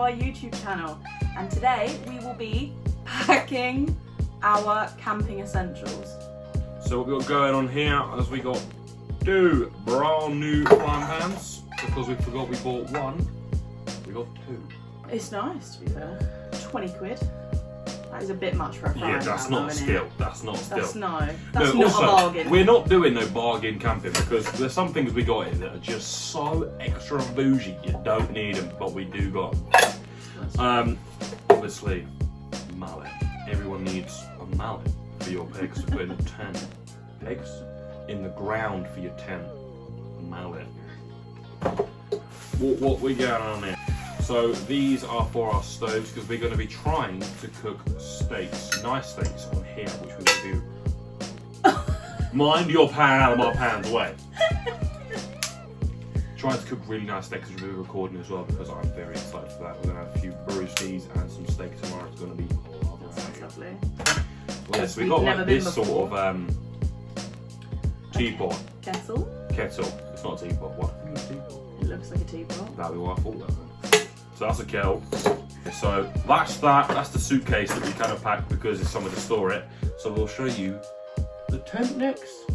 our YouTube channel. And today we will be packing our camping essentials. So what we've got going on here is we got 2 brand new frying pans because we forgot we bought 1. We got 2. It's nice, to be fair. 20 quid. That is a bit much for a frying Yeah, that's pan, not though, still. innit? That's not still. That's not also, a bargain. We're not doing no bargain camping because there's some things we got in that are just so extra bougie. You don't need them, but we do got them. Obviously, mallet. Everyone needs a mallet for your pegs to put in a tent. Pegs in the ground for your tent. Mallet. What we got on there? So these are for our stoves because we're going to be trying to cook steaks, nice steaks on here, which we will do. Mind your pan out of my pan's way. Trying to cook really nice steaks, which we'll be recording as well because I'm very excited for that. We're going to have a few roasties and some steak tomorrow. It's going to be Lovely. well, yes, we got like this sort of teapot. Kettle. It's not a teapot. What? It looks like a teapot. That'd be what I thought that then. So that's a kettle. So that's that. That's the suitcase that we kind of packed because it's somewhere to store it. So we'll show you the tent next.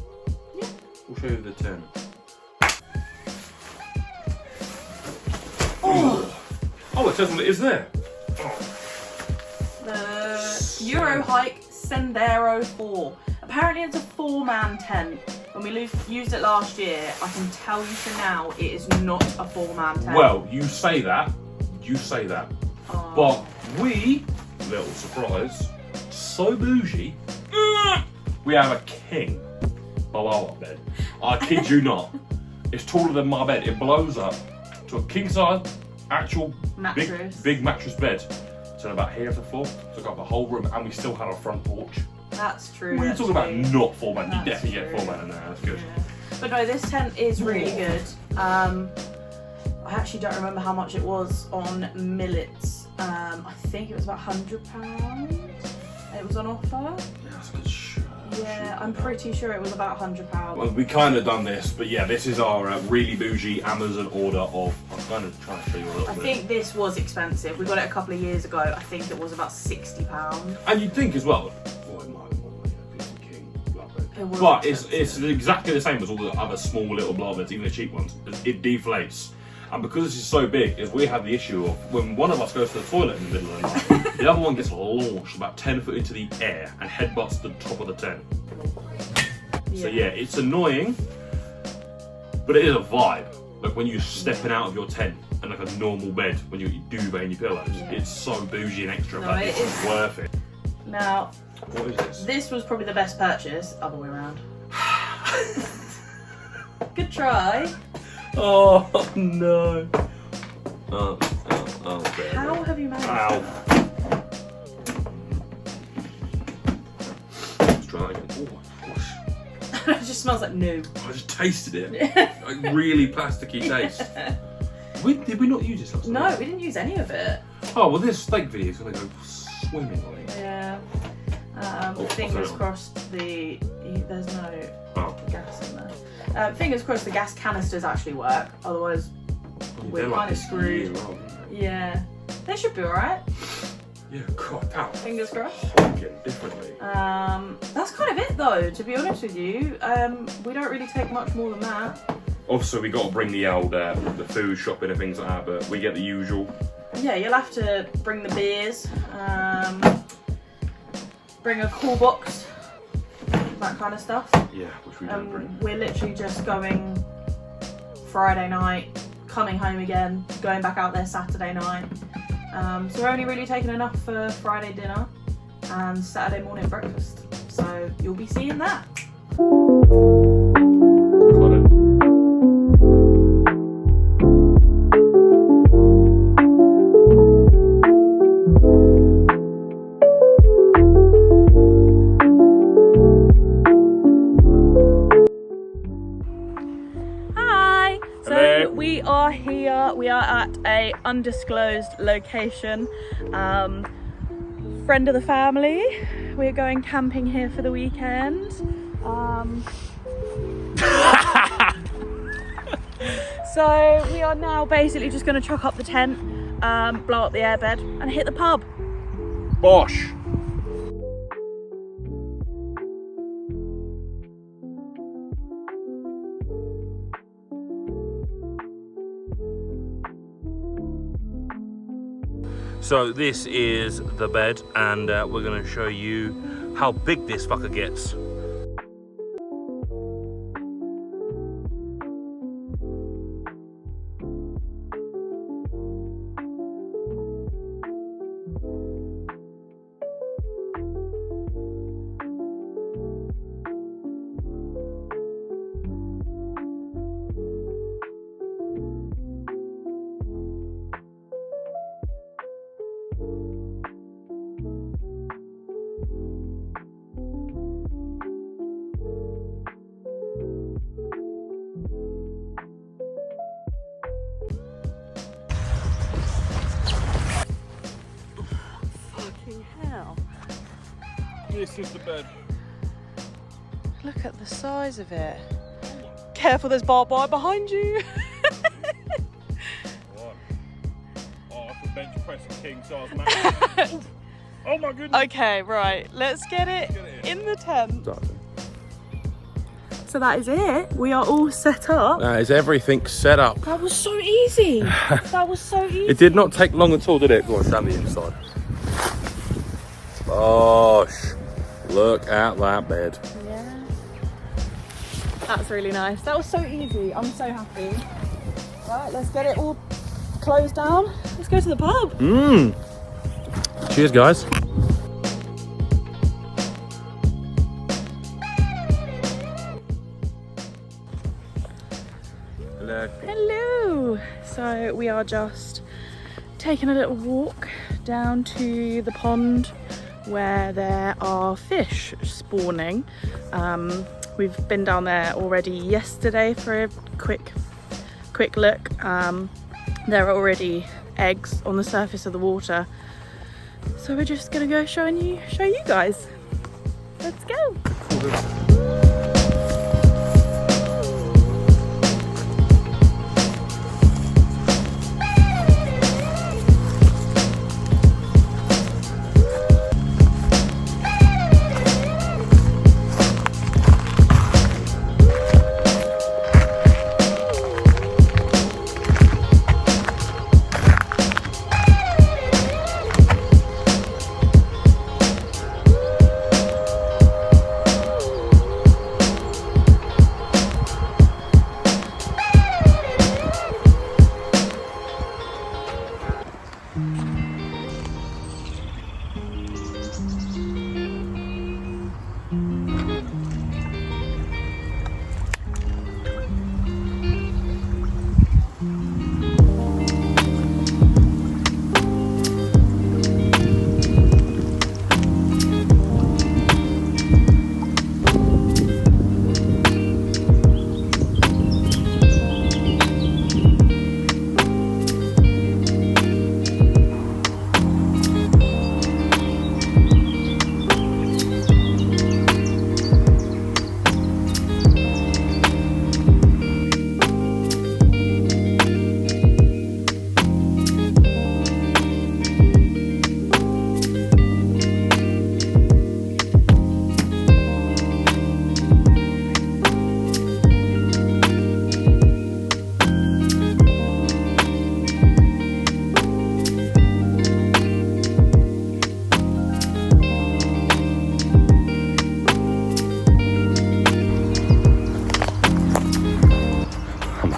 Yeah. We'll show you the tent. Oh, it says what it is there. The Euro Hike Sendero 4. Apparently it's a 4-man tent. When we used it last year, I can tell you for now, it is not a 4-man tent. Well, you say that. Oh. But we, little surprise, so bougie, we have a king below our bed. I kid you not. It's taller than my bed. It blows up to a king size, actual mattress. big mattress bed. So about here at the floor. Took up the whole room, and we still had a front porch. That's true. What are you talking about? Not 4-man. You That's definitely true. get 4-man in there. That's good. Yeah. But no, this tent is really good. I actually don't remember how much it was on Millets. I think it was about £100. It was on offer. Yeah, that's a good shot. Yeah, I'm pretty sure it was about £100. Well, we kind of done this, but yeah, this is our really bougie Amazon order of. I'm kind of trying to show you a little I bit. think this was expensive. We got it a couple of years ago. I think it was about £60. And you'd think as well, oh, it might be more like a piece of king blood bed. It was But expensive. it's exactly the same as all the other small little blood beds, even the cheap ones. It deflates. And because this is so big, is we have the issue of when one of us goes to the toilet in the middle of the night, the other one gets launched about 10 foot into the air and headbutts the top of the tent. So yeah, it's annoying, but it is a vibe. Like when you're stepping out of your tent and like a normal bed, when you eat duvet and your pillows, it's so bougie and extra, No, but it it's is. worth it. Now, What is this? this was probably the best purchase, other way around. Good try. Oh no. Oh, baby. How have you managed Ow. that? Let's try that again. Oh my gosh. It just smells like new. I just tasted it. Like really plasticky taste. Did we not use this last No, night? we didn't use any of it. Oh, well this steak video is going to go swimmingly. Yeah. Oh, Fingers sorry. crossed there's no gas in there. Fingers crossed the gas canisters actually work. Otherwise, we're kind of screwed. Yeah. They should be alright. Yeah, God, ow. Fingers crossed. Honking differently. That's kind of it though, to be honest with you. We don't really take much more than that. Obviously, we got to bring the old the food shopping and things like that, but we get the usual. Yeah, you'll have to bring the beers, bring a cool box, that kind of stuff. Yeah, which we don't bring. We're literally just going Friday night, coming home again, going back out there Saturday night. So we're only really taking enough for Friday dinner and Saturday morning breakfast. So you'll be seeing that. Got it. Hi! So Hello. we are here, we are at a undisclosed location. Friend of the family. We're going camping here for the weekend. So we are now basically just going to chuck up the tent blow up the airbed and hit the pub. Bosh! So this is the bed, and we're going to show you how big this fucker gets. Hell. This is the bed. Look at the size of it. Careful, there's barbed wire behind you. Right. Oh, I could bench press a king size mattress. Oh my goodness. Okay, right, let's get it in the tent. So that is it. We are all set up. That is everything set up. That was so easy. That was so easy. It did not take long at all, did it? Go on, stand the inside. Gosh, look at that bed. Yeah. That's really nice. That was so easy. I'm so happy. Right, let's get it all closed down. Let's go to the pub. Cheers, guys. Hello. Hello. So we are just taking a little walk down to the pond where there are fish spawning. We've been down there already yesterday for a quick look. There are already eggs on the surface of the water, so we're just gonna go show you guys. Let's go.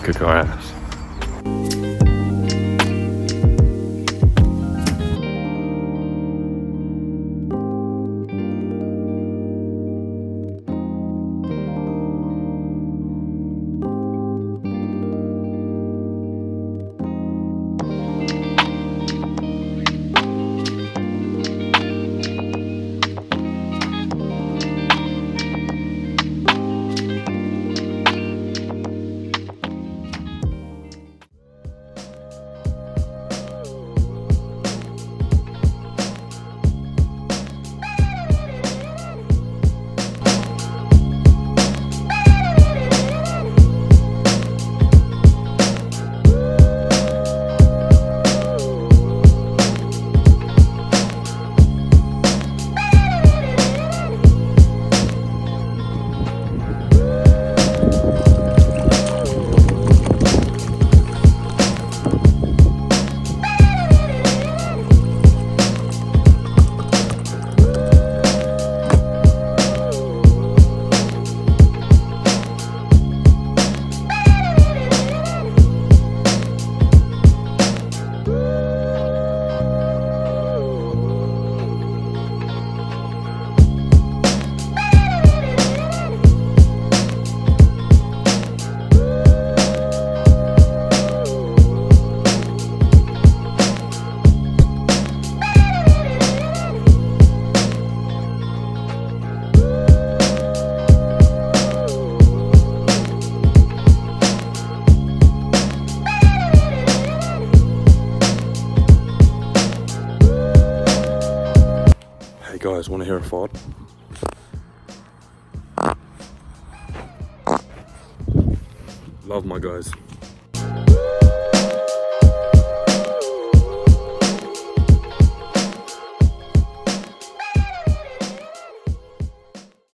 Kick our ass. Guys, want to hear a fart? Love my guys.